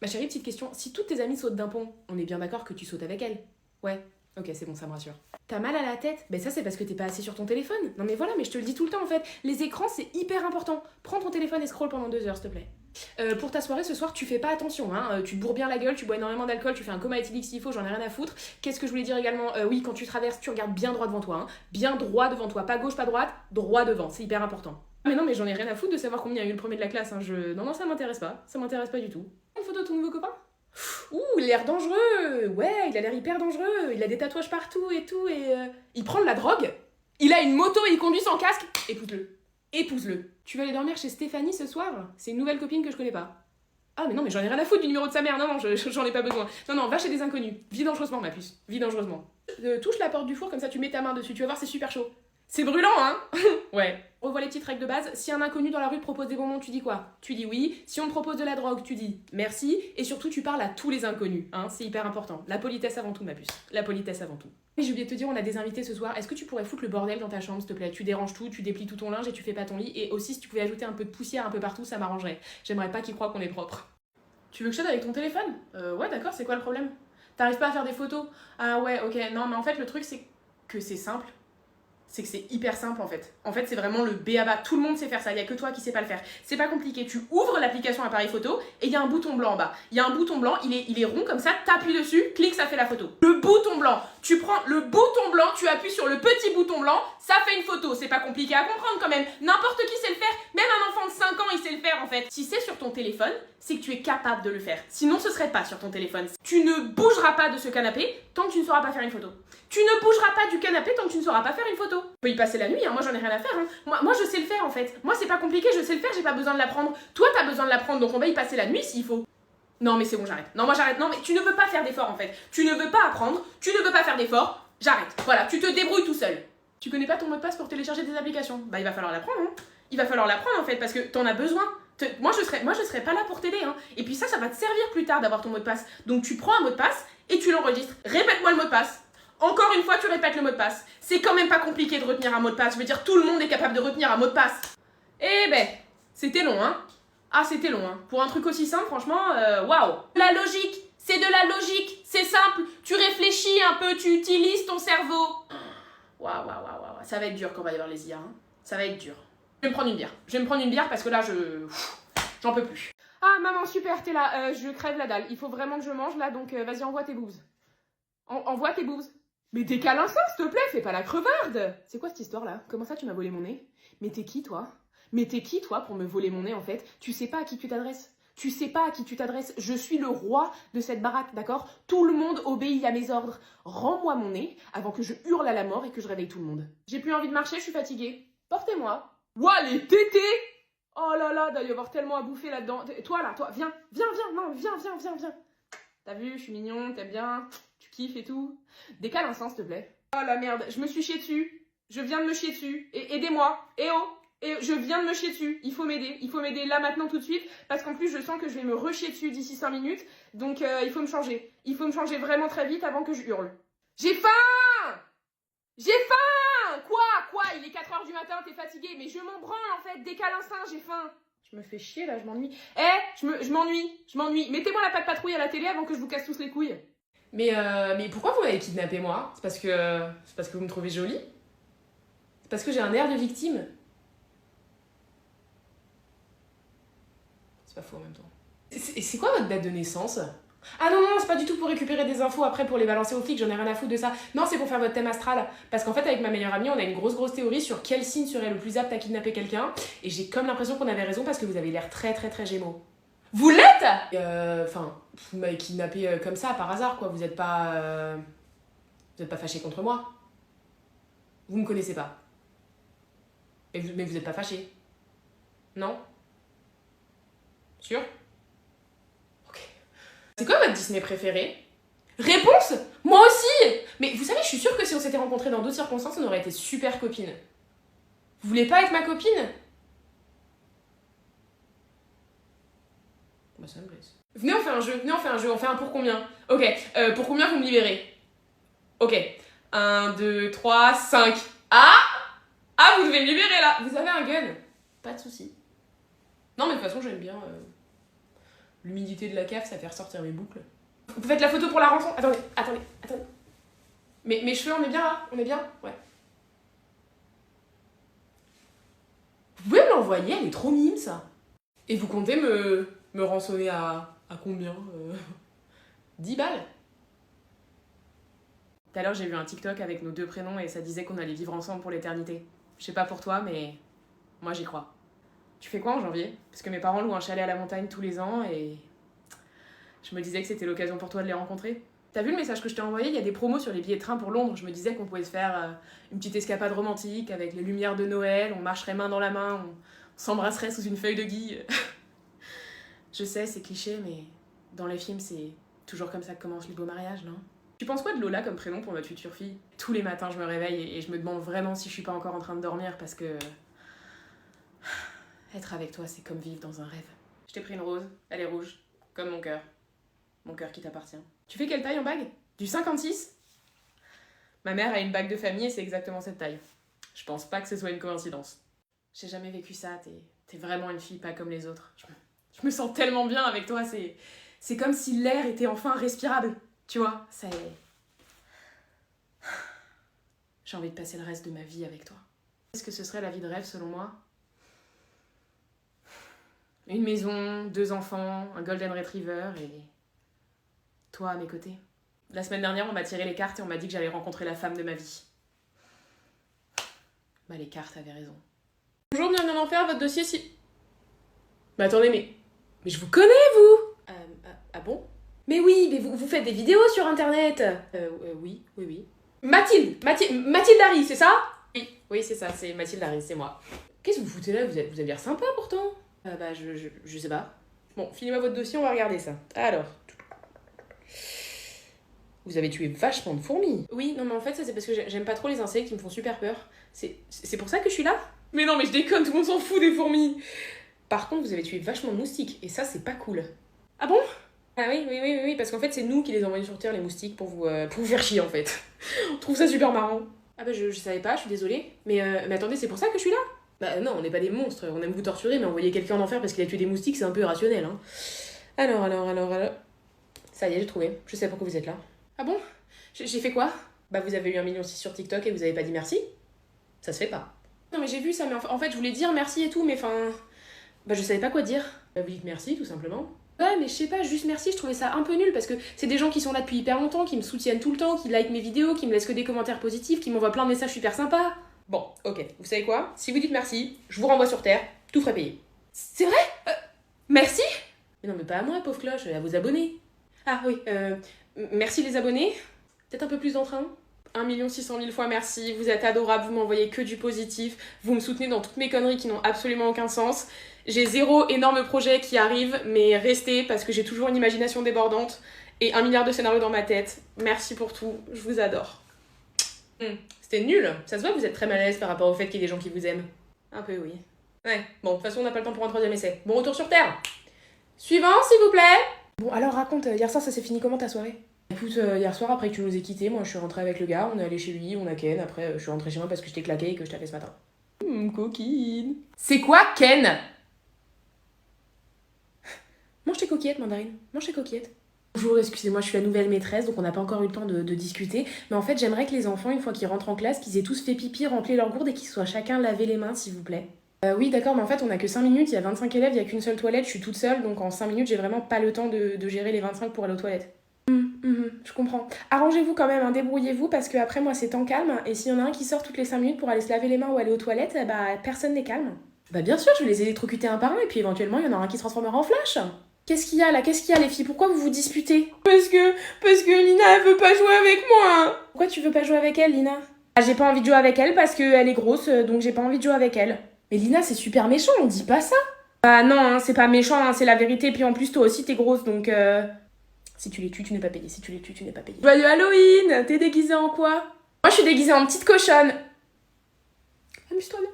Ma chérie, petite question, si toutes tes amies sautent d'un pont, on est bien d'accord que tu sautes avec elles? Ouais. Ok, c'est bon, ça me rassure. T'as mal à la tête? Ben ça c'est parce que t'es pas assis sur ton téléphone. Non mais voilà, mais je te le dis tout le temps en fait. Les écrans c'est hyper important. Prends ton téléphone et scroll pendant 2 heures s'il te plaît. Pour ta soirée ce soir, tu fais pas attention, hein. Tu te bourres bien la gueule, tu bois énormément d'alcool, tu fais un coma éthylique s'il faut, j'en ai rien à foutre. Qu'est-ce que je voulais dire également? Oui, quand tu traverses, tu regardes bien droit devant toi, hein. Bien droit devant toi, pas gauche, pas droite, droit devant, c'est hyper important. Mais non, mais j'en ai rien à foutre de savoir combien il y a eu le premier de la classe, hein. Non, non, ça m'intéresse pas du tout. Une photo de ton nouveau copain? Ouh, il a l'air dangereux. Ouais, il a l'air hyper dangereux. Il a des tatouages partout et tout. Il prend de la drogue. Il a une moto et il conduit sans casque. Épouse-le. Épouse-le. Tu vas aller dormir chez Stéphanie ce soir? C'est une nouvelle copine que je connais pas. Ah mais non, mais j'en ai rien à foutre du numéro de sa mère. Non, non, j'en ai pas besoin. Non, non, va chez des inconnus. Vis dangereusement, ma puce. Vis dangereusement. Touche la porte du four, comme ça tu mets ta main dessus. Tu vas voir, c'est super chaud. C'est brûlant, hein? Ouais. Revois les petites règles de base. Si un inconnu dans la rue te propose des bonbons, tu dis quoi? Tu dis oui. Si on te propose de la drogue, tu dis merci. Et surtout, tu parles à tous les inconnus. Hein, c'est hyper important. La politesse avant tout, ma puce. La politesse avant tout. Et j'ai oublié de te dire, on a des invités ce soir. Est-ce que tu pourrais foutre le bordel dans ta chambre, s'il te plaît? Tu déranges tout, tu déplies tout ton linge et tu fais pas ton lit. Et aussi, si tu pouvais ajouter un peu de poussière un peu partout, ça m'arrangerait. J'aimerais pas qu'ils croient qu'on est propre. Tu veux que je t'aide avec ton téléphone? Ouais, d'accord, c'est quoi le problème? T'arrives pas à faire des photos? Ah ouais, ok. Non, mais en fait, le truc, c'est que c'est simple. C'est que c'est hyper simple en fait. En fait, c'est vraiment le b.a.-ba. Tout le monde sait faire ça, il n'y a que toi qui sais pas le faire. C'est pas compliqué. Tu ouvres l'application appareil photo et il y a un bouton blanc en bas. Il y a un bouton blanc, il est rond comme ça, t'appuies dessus, clique, ça fait la photo. Le bouton blanc, tu prends le bouton blanc, tu appuies sur le petit bouton blanc, ça fait une photo. C'est pas compliqué à comprendre quand même. N'importe qui sait le faire, même un enfant de 5 ans il sait le faire en fait. Si c'est sur ton téléphone, c'est que tu es capable de le faire. Sinon, ce serait pas sur ton téléphone. Tu ne bougeras pas de ce canapé tant que tu ne sauras pas faire une photo. Tu ne bougeras pas du canapé tant que tu ne sauras pas faire une photo. Tu peux y passer la nuit, hein, moi j'en ai rien à faire. Hein. Moi je sais le faire en fait. Moi c'est pas compliqué, je sais le faire, j'ai pas besoin de l'apprendre. Toi t'as besoin de l'apprendre, donc on va y passer la nuit s'il faut. Non mais c'est bon, j'arrête. Non moi j'arrête. Non mais tu ne veux pas faire d'effort en fait. Tu ne veux pas apprendre, tu ne veux pas faire d'effort. J'arrête. Voilà, tu te débrouilles tout seul. Tu connais pas ton mot de passe pour télécharger des applications? Bah il va falloir l'apprendre. Hein. Il va falloir l'apprendre en fait parce que t'en as besoin. Moi je serais pas là pour t'aider. Hein. Et puis ça va te servir plus tard d'avoir ton mot de passe. Donc tu prends un mot de passe et tu l'enregistres. Répète-moi le mot de passe. Encore une fois, tu répètes le mot de passe. C'est quand même pas compliqué de retenir un mot de passe. Je veux dire, tout le monde est capable de retenir un mot de passe. Eh ben, c'était long, hein. Ah, c'était long, hein. Pour un truc aussi simple, franchement, waouh. La logique, c'est de la logique. C'est simple. Tu réfléchis un peu, tu utilises ton cerveau. Waouh. Ça va être dur quand on va y avoir les IA, hein. Ça va être dur. Je vais me prendre une bière. Je vais me prendre une bière parce que là, j'en peux plus. Ah, maman, super, t'es là. Je crève la dalle. Il faut vraiment que je mange, là, donc vas-y, envoie tes boobs. Envoie tes boobs. Mais décale un sens, s'il te plaît, fais pas la crevarde. C'est quoi cette histoire-là? Comment ça, tu m'as volé mon nez? Mais t'es qui, toi? Mais t'es qui, toi, pour me voler mon nez, en fait? Tu sais pas à qui tu t'adresses. Tu sais pas à qui tu t'adresses. Je suis le roi de cette baraque, d'accord? Tout le monde obéit à mes ordres. Rends-moi mon nez avant que je hurle à la mort et que je réveille tout le monde. J'ai plus envie de marcher, je suis fatiguée. Portez-moi. Ouah, les tétés! Oh là là, doit y avoir tellement à bouffer là-dedans. Toi, là, toi, viens. Non, viens. T'as vu, je suis mignon, t'aimes bien, tu kiffes et tout. Décale un sens, s'il te plaît. Oh la merde, je me suis chié dessus. Je viens de me chier dessus. Et aidez-moi. Eh oh. Et je viens de me chier dessus. Il faut m'aider là maintenant tout de suite. Parce qu'en plus, je sens que je vais me rechier dessus d'ici 5 minutes. Donc il faut me changer. Il faut me changer vraiment très vite avant que je hurle. J'ai faim! Quoi? Il est 4 h du matin, t'es fatigué. Mais je m'en branle en fait. Décale un sein, j'ai faim. Je me fais chier là, je m'ennuie. Je m'ennuie. Mettez-moi la patte patrouille à la télé avant que je vous casse tous les couilles. Mais pourquoi vous m'avez kidnappé moi? C'est parce que vous me trouvez jolie? C'est parce que j'ai un air de victime? C'est pas faux en même temps. C'est quoi votre date de naissance? Ah non, c'est pas du tout pour récupérer des infos après pour les balancer aux flics, j'en ai rien à foutre de ça. Non, c'est pour faire votre thème astral. Parce qu'en fait, avec ma meilleure amie, on a une grosse théorie sur quel signe serait le plus apte à kidnapper quelqu'un. Et j'ai comme l'impression qu'on avait raison parce que vous avez l'air très Gémeaux. Vous l'êtes? Vous m'avez kidnappé comme ça, par hasard, quoi. Vous êtes pas fâché contre moi. Vous me connaissez pas. Mais vous êtes pas fâché. Non? Sûr? C'est quoi votre Disney préféré? Réponse? Moi aussi! Mais vous savez, je suis sûre que si on s'était rencontrés dans d'autres circonstances, on aurait été super copines. Vous voulez pas être ma copine? Bah ça me blesse. Venez, on fait un jeu. On fait un pour combien? Ok, pour combien vous me libérez? Ok. 1, 2, 3, 5. Ah, vous devez me libérer là. Vous avez un gun? Pas de soucis. Non mais de toute façon, j'aime bien... L'humidité de la cave, ça fait ressortir mes boucles. Vous faites la photo pour la rançon? Attendez. Mes cheveux, on est bien là? On est bien? Ouais. Vous pouvez me l'envoyer, elle est trop mime ça. Et vous comptez me rançonner à combien 10 balles? Tout à l'heure, j'ai vu un TikTok avec nos 2 prénoms et ça disait qu'on allait vivre ensemble pour l'éternité. Je sais pas pour toi, mais moi j'y crois. Tu fais quoi en janvier? Parce que mes parents louent un chalet à la montagne tous les ans et je me disais que c'était l'occasion pour toi de les rencontrer. T'as vu le message que je t'ai envoyé? Il y a des promos sur les billets de train pour Londres. Je me disais qu'on pouvait se faire une petite escapade romantique avec les lumières de Noël, on marcherait main dans la main, on s'embrasserait sous une feuille de gui. Je sais, c'est cliché, mais dans les films, c'est toujours comme ça que commencent les beaux mariages, non? Tu penses quoi de Lola comme prénom pour notre future fille? Tous les matins, je me réveille et je me demande vraiment si je suis pas encore en train de dormir parce que... Être avec toi, c'est comme vivre dans un rêve. Je t'ai pris une rose, elle est rouge, comme mon cœur. Mon cœur qui t'appartient. Tu fais quelle taille en bague? Du 56? Ma mère a une bague de famille et c'est exactement cette taille. Je pense pas que ce soit une coïncidence. J'ai jamais vécu ça, t'es vraiment une fille pas comme les autres. Je me sens tellement bien avec toi, c'est comme si l'air était enfin respirable. Tu vois, c'est... J'ai envie de passer le reste de ma vie avec toi. Est-ce que ce serait la vie de rêve selon moi? Une maison, 2 enfants, un golden retriever et... toi à mes côtés. La semaine dernière, on m'a tiré les cartes et on m'a dit que j'allais rencontrer la femme de ma vie. Bah les cartes avaient raison. Bonjour, bienvenue en enfer, votre dossier si... Mais attendez, mais je vous connais, vous! Ah bon? Mais oui, mais vous faites des vidéos sur internet! Oui. Mathilde Harry, c'est ça? Oui, c'est ça, c'est Mathilde Harry, c'est moi. Qu'est-ce que vous foutez là? Vous avez l'air sympa pourtant. Je sais pas. Bon, filez-moi votre dossier, on va regarder ça. Alors. Vous avez tué vachement de fourmis. Oui, non mais en fait ça c'est parce que j'aime pas trop les insectes, ils me font super peur. C'est pour ça que je suis là? Mais non mais je déconne, tout le monde s'en fout des fourmis. Par contre, vous avez tué vachement de moustiques, et ça c'est pas cool. Ah bon? Ah oui, parce qu'en fait c'est nous qui les envoyons sur Terre, les moustiques, pour vous faire chier en fait. On trouve ça super marrant. Ah bah je savais pas, je suis désolée. Mais attendez, c'est pour ça que je suis là? Bah non, on n'est pas des monstres, on aime vous torturer, mais envoyer quelqu'un en enfer parce qu'il a tué des moustiques, c'est un peu irrationnel, hein. Alors... Ça y est, j'ai trouvé. Je sais pourquoi vous êtes là. Ah bon? J'ai fait quoi? Bah vous avez eu 1,6 million sur TikTok et vous avez pas dit merci? Ça se fait pas. Non mais j'ai vu ça, mais en fait je voulais dire merci et tout, mais enfin... Bah je savais pas quoi dire. Bah vous dites merci tout simplement. Ouais mais je sais pas, juste merci, je trouvais ça un peu nul parce que c'est des gens qui sont là depuis hyper longtemps, qui me soutiennent tout le temps, qui like mes vidéos, qui me laissent que des commentaires positifs, qui m'envoient plein de messages super sympas. Bon, ok, vous savez quoi? Si vous dites merci, je vous renvoie sur Terre, tout frais payé. C'est vrai? Merci? Mais non mais pas à moi, pauvre cloche, à vos abonnés. Ah oui, merci les abonnés. Peut-être un peu plus d'entrain. 1,6 million fois merci, vous êtes adorables, vous m'envoyez que du positif, vous me soutenez dans toutes mes conneries qui n'ont absolument aucun sens. J'ai 0 énorme projet qui arrive, mais restez parce que j'ai toujours une imagination débordante et 1 milliard de scénarios dans ma tête. Merci pour tout, je vous adore. C'était nul, ça se voit que vous êtes très mal à l'aise par rapport au fait qu'il y ait des gens qui vous aiment. Un peu oui. Ouais, bon, de toute façon on n'a pas le temps pour un 3e essai. Bon retour sur Terre. Suivant s'il vous plaît. Bon alors raconte, hier soir ça s'est fini comment ta soirée? Écoute, hier soir après que tu nous aies quittés, moi je suis rentrée avec le gars, on est allé chez lui, on a Ken, après je suis rentrée chez moi parce que je t'ai claqué et que je t'ai fait ce matin. Coquine. C'est quoi Ken? Mange tes coquillettes, mandarine, mange tes coquillettes. Bonjour, excusez-moi, je suis la nouvelle maîtresse, donc on n'a pas encore eu le temps de discuter. Mais en fait, j'aimerais que les enfants, une fois qu'ils rentrent en classe, qu'ils aient tous fait pipi, rempli leur gourde et qu'ils soient chacun lavé les mains, s'il vous plaît. Oui, d'accord, mais en fait, on a que 5 minutes, il y a 25 élèves, il y a qu'une seule toilette, je suis toute seule, donc en 5 minutes, j'ai vraiment pas le temps de gérer les 25 pour aller aux toilettes. Je comprends. Arrangez-vous quand même, hein, débrouillez-vous, parce que après moi, c'est temps calme, et s'il y en a un qui sort toutes les 5 minutes pour aller se laver les mains ou aller aux toilettes, bah personne n'est calme. Bah bien sûr, je vais les électrocuter un par un, et puis éventuellement, il y en aura un qui se transformera en flash. Qu'est-ce qu'il y a là? Qu'est-ce qu'il y a les filles? Pourquoi vous vous disputez? Parce que Lina elle veut pas jouer avec moi. Pourquoi tu veux pas jouer avec elle, Lina? Ah, j'ai pas envie de jouer avec elle parce qu'elle est grosse, donc j'ai pas envie de jouer avec elle. Mais Lina c'est super méchant, on dit pas ça. Bah non, hein, c'est pas méchant, hein, c'est la vérité, puis en plus toi aussi t'es grosse, donc si tu les tues, tu n'es pas payé, si tu les tues, tu n'es pas payé. Joyeux Halloween! T'es déguisée en quoi? Moi je suis déguisée en petite cochonne. Amuse-toi bien.